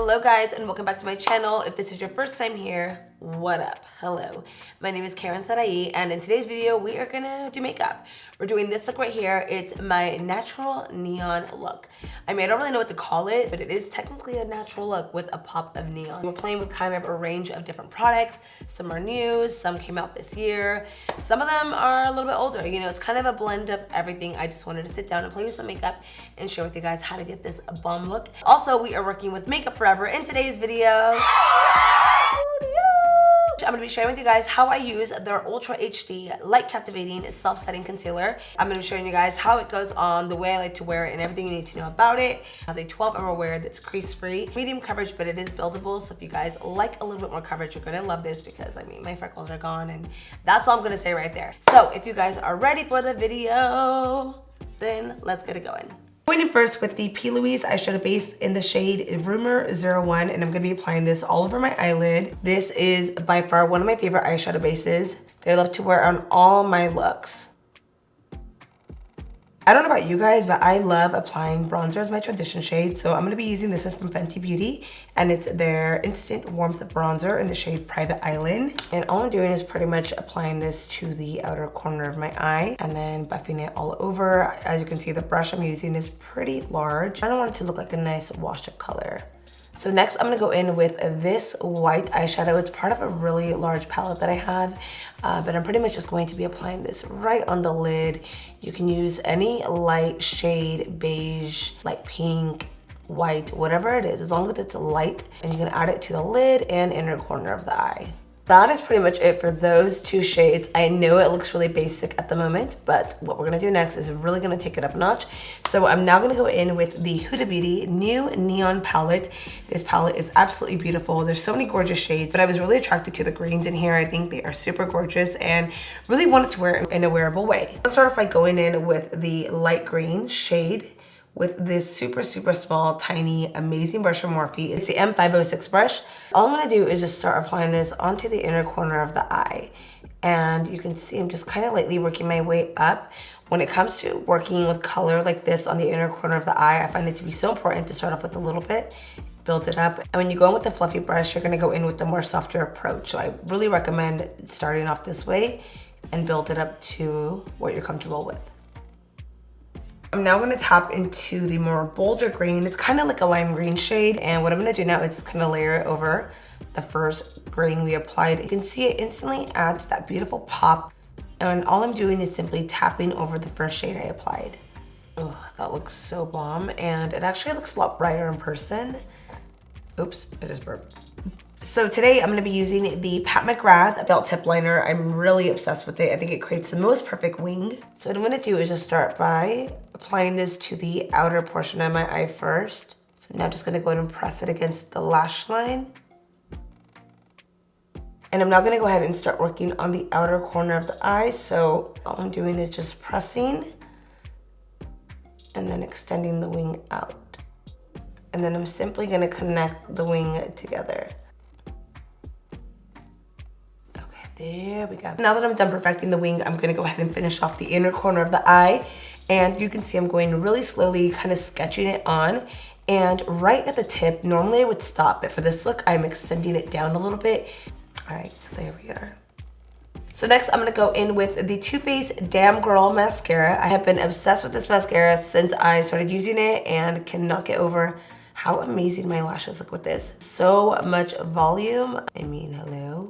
Hello guys, and welcome back to my channel. If this is your first time here, what up? Hello, my name is iluvsarahii, and in today's video we are gonna do makeup. We're doing this look right here. It's my natural neon look. I mean, I don't really know what to call it, but it is technically a natural look with a pop of neon. We're playing with kind of a range of different products. Some are new, some came out this year, some of them are a little bit older. You know, it's kind of a blend of everything. I just wanted to sit down and play with some makeup and share with you guys how to get this bomb look. Also, we are working with Makeup Forever in today's video. I'm gonna be sharing with you guys how I use their Ultra HD Light Captivating Self-Setting Concealer. I'm gonna be showing you guys how it goes on, the way I like to wear it, and everything you need to know about it. It has a 12-hour wear that's crease-free, medium coverage, but it is buildable. So if you guys like a little bit more coverage, you're gonna love this because I mean, my freckles are gone, and that's all I'm gonna say right there. So if you guys are ready for the video, then let's get it going. Going in first with the P. Louise eyeshadow base in the shade Rumor 01, and I'm going to be applying this all over my eyelid. This is by far one of my favorite eyeshadow bases that I love to wear on all my looks. I don't know about you guys, but I love applying bronzer as my transition shade, so I'm going to be using this one from Fenty Beauty, and it's their Instant Warmth Bronzer in the shade Private Island. And all I'm doing is pretty much applying this to the outer corner of my eye and then buffing it all over. As you can see, the brush I'm using is pretty large. I don't want it to look like a nice wash of color. So next I'm gonna go in with this white eyeshadow. It's part of a really large palette that I have, but I'm pretty much just going to be applying this right on the lid. You can use any light shade, beige, light pink, white, whatever it is, as long as it's light, and you can add it to the lid and inner corner of the eye. That is pretty much it for those two shades. I know it looks really basic at the moment, but what we're gonna do next is really gonna take it up a notch. So I'm now gonna go in with the Huda Beauty new neon palette. This palette is absolutely beautiful. There's so many gorgeous shades, but I was really attracted to the greens in here. I think they are super gorgeous and really wanted to wear it in a wearable way. Let's start off by going in with the light green shade with this super small, tiny, amazing brush from Morphe. It's the M506 brush. All I'm gonna do is just start applying this onto the inner corner of the eye. And you can see I'm just kind of lightly working my way up. When it comes to working with color like this on the inner corner of the eye, I find it to be so important to start off with a little bit, build it up. And when you go in with the fluffy brush, you're gonna go in with the more softer approach. So I really recommend starting off this way and build it up to what you're comfortable with. I'm now going to tap into the more bolder green. It's kind of like a lime green shade, and what I'm going to do now is just kind of layer it over the first green we applied. You can see it instantly adds that beautiful pop, and all I'm doing is simply tapping over the first shade I applied. Oh, that looks so bomb, and it actually looks a lot brighter in person. Oops, I just burped. So today I'm going to be using the McGrath Felt Tip Liner. I'm really obsessed with it. I think it creates the most perfect wing. So what I'm going to do is just start by applying this to the outer portion of my eye first. So now I'm just going to go ahead and press it against the lash line. And I'm now going to go ahead and start working on the outer corner of the eye. So all I'm doing is just pressing and then extending the wing out. And then I'm simply going to connect the wing together. There we go. Now that I'm done perfecting the wing, I'm gonna go ahead and finish off the inner corner of the eye. And you can see I'm going really slowly, kind of sketching it on. And right at the tip, normally I would stop, but for this look, I'm extending it down a little bit. All right, so there we are. So next, I'm gonna go in with the Toofaced Damn Girl Mascara. I have been obsessed with this mascara since I started using it and cannot get over how amazing my lashes look with this. So much volume. I mean, hello.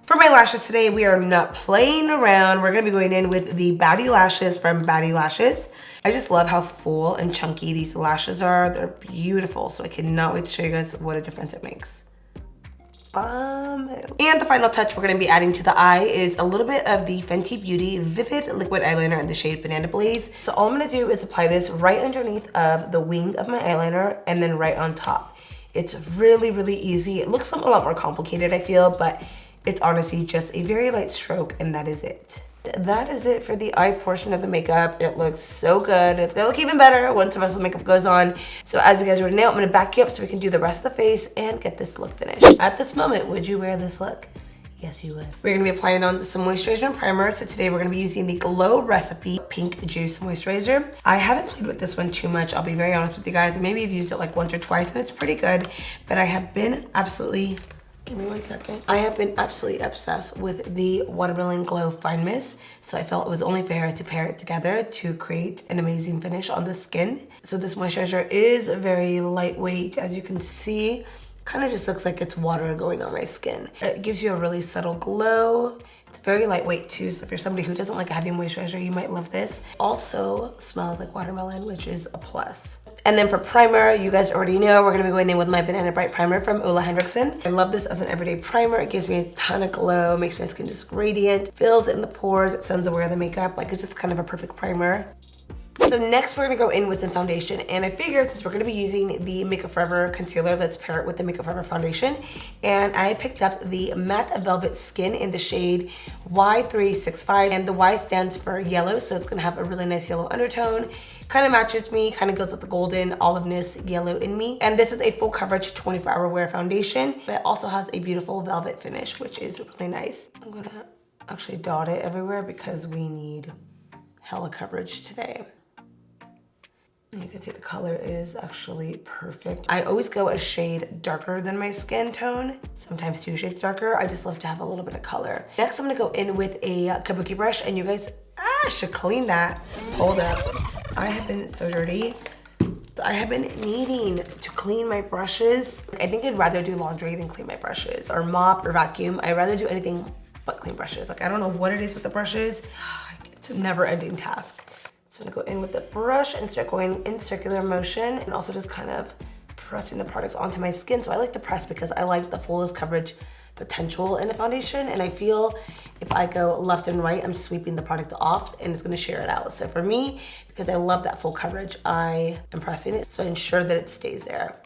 For my lashes today, we are not playing around. We're gonna be going in with the Baddie lashes from Baddie Lashes. I just love how full and chunky these lashes are. They're beautiful, so I cannot wait to show you guys what a difference it makes. And the final touch we're gonna be adding to the eye is a little bit of the Fenty Beauty Vivid Liquid Eyeliner in the shade Banana Blaze. So all I'm gonna do is apply this right underneath of the wing of my eyeliner and then right on top. It's really easy. It looks a lot more complicated, I feel, but it's honestly just a very light stroke, and that is it. That is it for the eye portion of the makeup. It looks so good. It's gonna look even better once the rest of the makeup goes on. So as you guys already know, I'm gonna back you up so we can do the rest of the face and get this look finished. At this moment, would you wear this look? Yes, you would. We're gonna be applying on some moisturizer and primer. So today we're gonna be using the Glow Recipe Pink Juice Moisturizer. I haven't played with this one too much, I'll be very honest with you guys. Maybe I've used it like once or twice and it's pretty good, but I have been absolutely, give me 1 second. I have been absolutely obsessed with the Watermelon Glow Fine Mist. So I felt it was only fair to pair it together to create an amazing finish on the skin. So this moisturizer is very lightweight, as you can see. Kind of just looks like it's water going on my skin. It gives you a really subtle glow. It's very lightweight too, so if you're somebody who doesn't like a heavy moisturizer, you might love this. Also smells like watermelon, which is a plus. And then for primer, you guys already know, we're gonna be going in with my Banana Bright Primer from Ole Henriksen. I love this as an everyday primer. It gives me a ton of glow, makes my skin just radiant, fills in the pores, extends the wear of the makeup. Like, it's just kind of a perfect primer. So next we're gonna go in with some foundation, and I figured since we're gonna be using the Makeup Forever concealer, let's pair it with the Makeup Forever foundation. And I picked up the Matte Velvet Skin in the shade Y365, and the Y stands for yellow, so it's gonna have a really nice yellow undertone. Kind of matches me, kind of goes with the golden oliveness yellow in me. And this is a full coverage 24-hour wear foundation, but it also has a beautiful velvet finish, which is really nice. I'm gonna actually dot it everywhere because we need hella coverage today. You can see the color is actually perfect. I always go a shade darker than my skin tone, sometimes 2 shades darker. I just love to have a little bit of color. Next, I'm gonna go in with a kabuki brush, and you guys should clean that. Hold up. I have been so dirty. I have been needing to clean my brushes. I think I'd rather do laundry than clean my brushes, or mop or vacuum. I'd rather do anything but clean brushes. Like, I don't know what it is with the brushes. It's a never-ending task. So I'm gonna go in with the brush and start going in circular motion, and also just kind of pressing the product onto my skin. So I like to press because I like the fullest coverage potential in the foundation, and I feel if I go left and right, I'm sweeping the product off and it's gonna shear it out. So for me, because I love that full coverage, I am pressing it so I ensure that it stays there.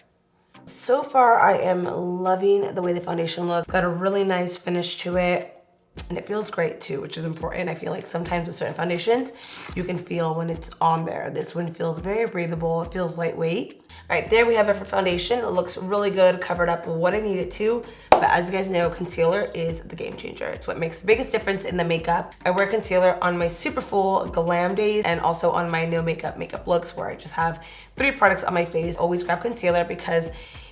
So far, I am loving the way the foundation looks. Got a really nice finish to it. And it feels great too, which is important. I feel like sometimes with certain foundations, you can feel when it's on there. This one feels very breathable. It feels lightweight. All right, there we have it for foundation. It looks really good, covered up what I need it to. But as you guys know, concealer is the game changer. It's what makes the biggest difference in the makeup. I wear concealer on my super full glam days and also on my no makeup looks where I just have 3 products on my face. Always grab concealer because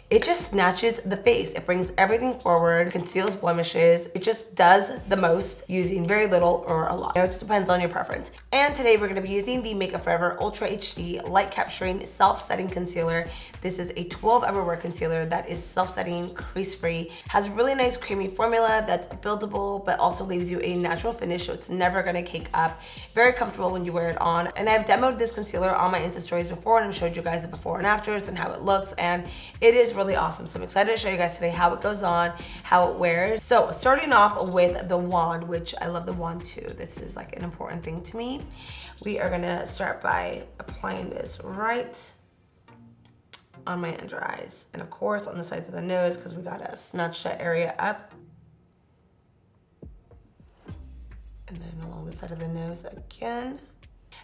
it just snatches the face. It brings everything forward, conceals blemishes. It just does the most using very little or a lot. It just depends on your preference. And today we're gonna be using the Makeup Forever Ultra HD Light Capturing Self-Setting Concealer. This is a 12-hour wear concealer that is self-setting, crease-free, has a really nice creamy formula that's buildable, but also leaves you a natural finish, so it's never gonna cake up. Very comfortable when you wear it on. And I've demoed this concealer on my Insta stories before, and I've showed you guys the before and afters and how it looks, and it is really awesome. So I'm excited to show you guys today how it goes on, how it wears. So starting off with the wand, which I love the wand too. This is like an important thing to me. We are gonna start by applying this right on my under eyes. And of course on the sides of the nose, because we gotta snatch that area up. And then along the side of the nose again.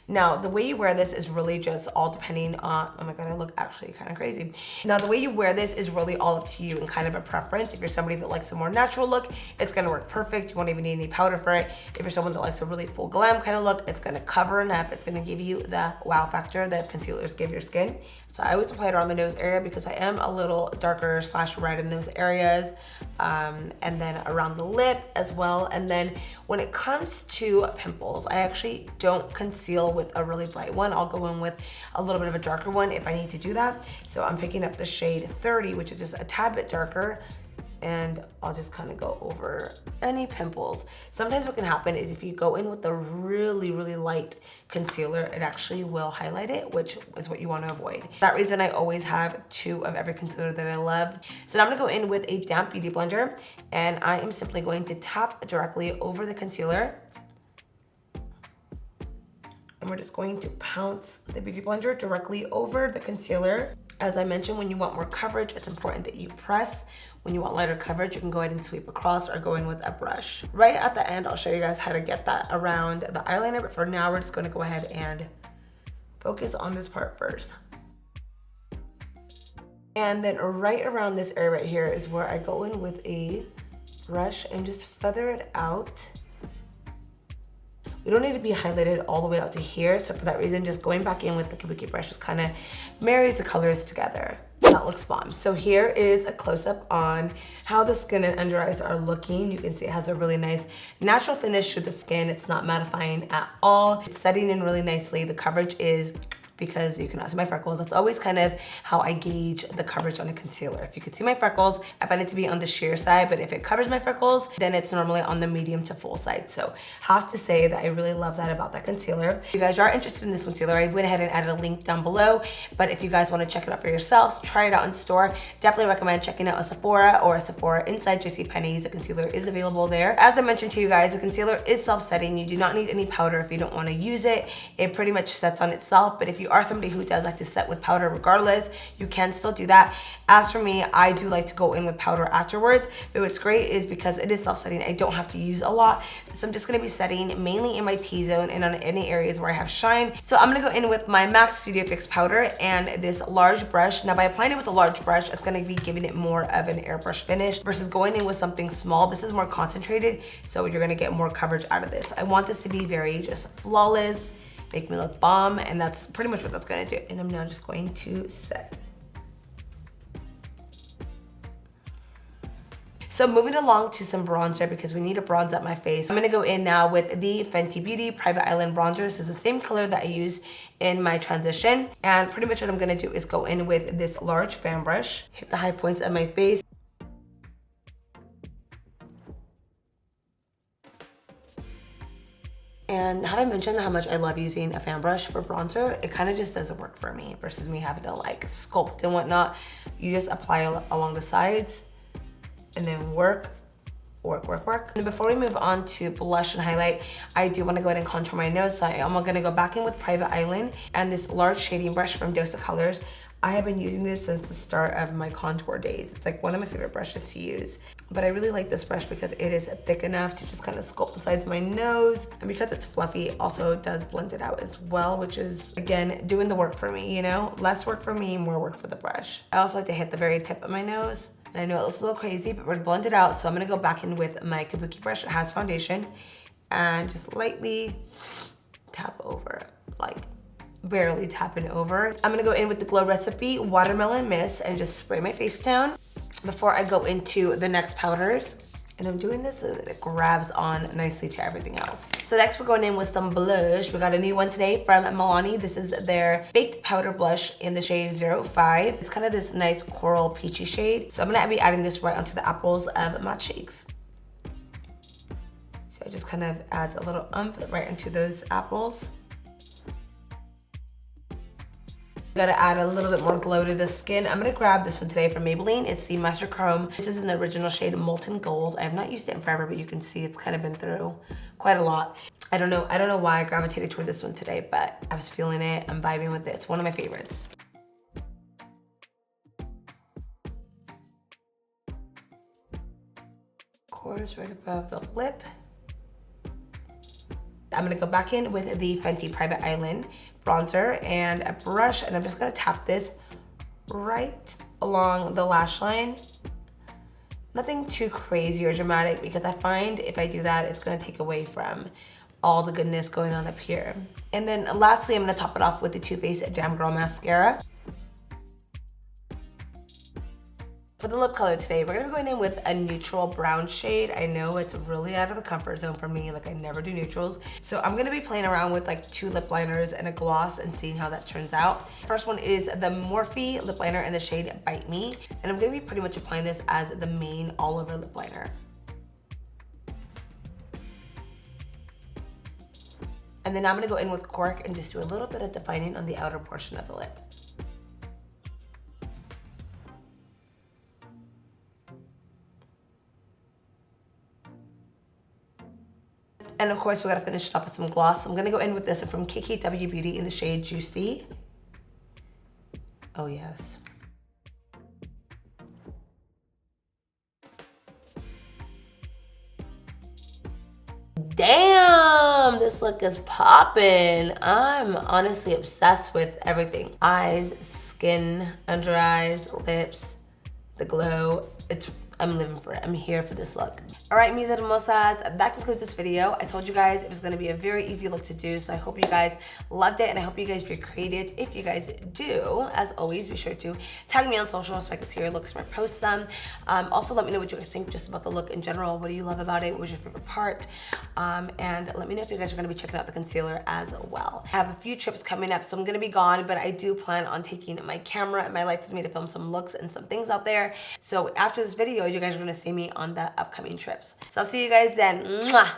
Now, the way you wear this is really just all depending on, oh my God, I look actually kind of crazy. Now, the way you wear this is really all up to you and kind of a preference. If you're somebody that likes a more natural look, it's gonna work perfect. You won't even need any powder for it. If you're someone that likes a really full glam kind of look, it's gonna cover enough. It's gonna give you the wow factor that concealers give your skin. So I always apply it around the nose area because I am a little darker / red in those areas. And then around the lip as well. And then when it comes to pimples, I actually don't conceal with a really bright one. I'll go in with a little bit of a darker one if I need to do that. So I'm picking up the shade 30, which is just a tad bit darker, and I'll just kind of go over any pimples. Sometimes what can happen is if you go in with a really, really light concealer, it actually will highlight it, which is what you want to avoid. For that reason, I always have 2 of every concealer that I love. So now I'm gonna go in with a damp beauty blender, and I am simply going to tap directly over the concealer. And we're just going to pounce the beauty blender directly over the concealer. As I mentioned, when you want more coverage, it's important that you press. When you want lighter coverage, you can go ahead and sweep across or go in with a brush. Right at the end, I'll show you guys how to get that around the eyeliner, but for now, we're just gonna go ahead and focus on this part first. And then right around this area right here is where I go in with a brush and just feather it out. We don't need to be highlighted all the way out to here, so for that reason, just going back in with the kabuki brush just kind of marries the colors together. That looks bomb. So here is a close-up on how the skin and under eyes are looking. You can see it has a really nice natural finish to the skin. It's not mattifying at all. It's setting in really nicely. The coverage is, because you cannot see my freckles, that's always kind of how I gauge the coverage on a concealer. If you could see my freckles, I find it to be on the sheer side, but if it covers my freckles, then it's normally on the medium to full side. So have to say that I really love that about that concealer. If you guys are interested in this concealer, I went ahead and added a link down below, but if you guys want to check it out for yourselves, try it out in store, definitely recommend checking out a Sephora or a Sephora inside JCPenney's. The concealer is available there. As I mentioned to you guys, the concealer is self-setting. You do not need any powder if you don't want to use it. It pretty much sets on itself, but if you are somebody who does like to set with powder regardless, you can still do that. As for me, I do like to go in with powder afterwards, but what's great is because it is self-setting, I don't have to use a lot. So I'm just gonna be setting mainly in my T-zone and on any areas where I have shine. So I'm gonna go in with my MAC Studio Fix powder and this large brush. Now by applying it with a large brush, it's gonna be giving it more of an airbrush finish versus going in with something small. This is more concentrated, so you're gonna get more coverage out of this. I want this to be very just flawless, make me look bomb, and that's pretty much what that's gonna do. And I'm now just going to set. So moving along to some bronzer because we need to bronze up my face. I'm gonna go in now with the Fenty Beauty Private Island Bronzer. This is the same color that I use in my transition. And pretty much what I'm gonna do is go in with this large fan brush, hit the high points of my face. And have I mentioned how much I love using a fan brush for bronzer? It kind of just doesn't work for me versus me having to like sculpt and whatnot. You just apply along the sides and then work. And before we move on to blush and highlight, I do want to go ahead and contour my nose. So I'm going to go back in with Private Island and this large shading brush from Dose of Colors. I have been using this since the start of my contour days. It's like one of my favorite brushes to use. But I really like this brush because it is thick enough to just kind of sculpt the sides of my nose. And because it's fluffy, it also does blend it out as well, which is, again, doing the work for me, you know? Less work for me, more work for the brush. I also like to hit the very tip of my nose. And I know it looks a little crazy, but we're gonna blend it out. So I'm gonna go back in with my kabuki brush. It has foundation. And just lightly tap over, like barely tapping over. I'm gonna go in with the Glow Recipe Watermelon Mist and just spray my face down before I go into the next powders. And I'm doing this so that it grabs on nicely to everything else. So next we're going in with some blush. We got a new one today from Milano. This is their Baked Powder Blush in the shade 05. It's kind of this nice coral peachy shade. So I'm gonna be adding this right onto the apples of Matte Shakes. So it just kind of adds a little oomph right into those apples. Gotta add a little bit more glow to the skin. I'm gonna grab this one today from Maybelline. It's the Master Chrome. This is in the original shade Molten Gold. I have not used it in forever, but you can see it's kind of been through quite a lot. I don't know why I gravitated toward this one today, but I was feeling it. I'm vibing with it. It's one of my favorites. Of course, right above the lip. I'm gonna go back in with the Fenty Private Island bronzer and a brush, and I'm just gonna tap this right along the lash line. Nothing too crazy or dramatic because I find if I do that, it's gonna take away from all the goodness going on up here. And then lastly, I'm gonna top it off with the Toofaced Damn Girl Mascara. For the lip color today, we're gonna be going in with a neutral brown shade. I know it's really out of the comfort zone for me, like I never do neutrals. So I'm gonna be playing around with like 2 lip liners and a gloss and seeing how that turns out. First one is the Morphe lip liner in the shade Bite Me. And I'm gonna be pretty much applying this as the main all over lip liner. And then I'm gonna go in with Cork and just do a little bit of defining on the outer portion of the lip. And of course, we gotta finish it off with some gloss. So I'm gonna go in with this one from KKW Beauty in the shade Juicy. Oh yes. Damn, this look is popping. I'm honestly obsessed with everything. Eyes, skin, under eyes, lips, the glow. It's I'm living for it. I'm here for this look. All right, mis hermosas, that concludes this video. I told you guys it was gonna be a very easy look to do, so I hope you guys loved it, and I hope you guys recreate it. If you guys do, as always, be sure to tag me on social so I can see your looks when I post some. Also, let me know what you guys think just about the look in general. What do you love about it? What was your favorite part? And let me know if you guys are gonna be checking out the concealer as well. I have a few trips coming up, so I'm gonna be gone, but I do plan on taking my camera and my lights with me to film some looks and some things out there. So after this video, you guys are gonna see me on the upcoming trips. So I'll see you guys then. Mwah!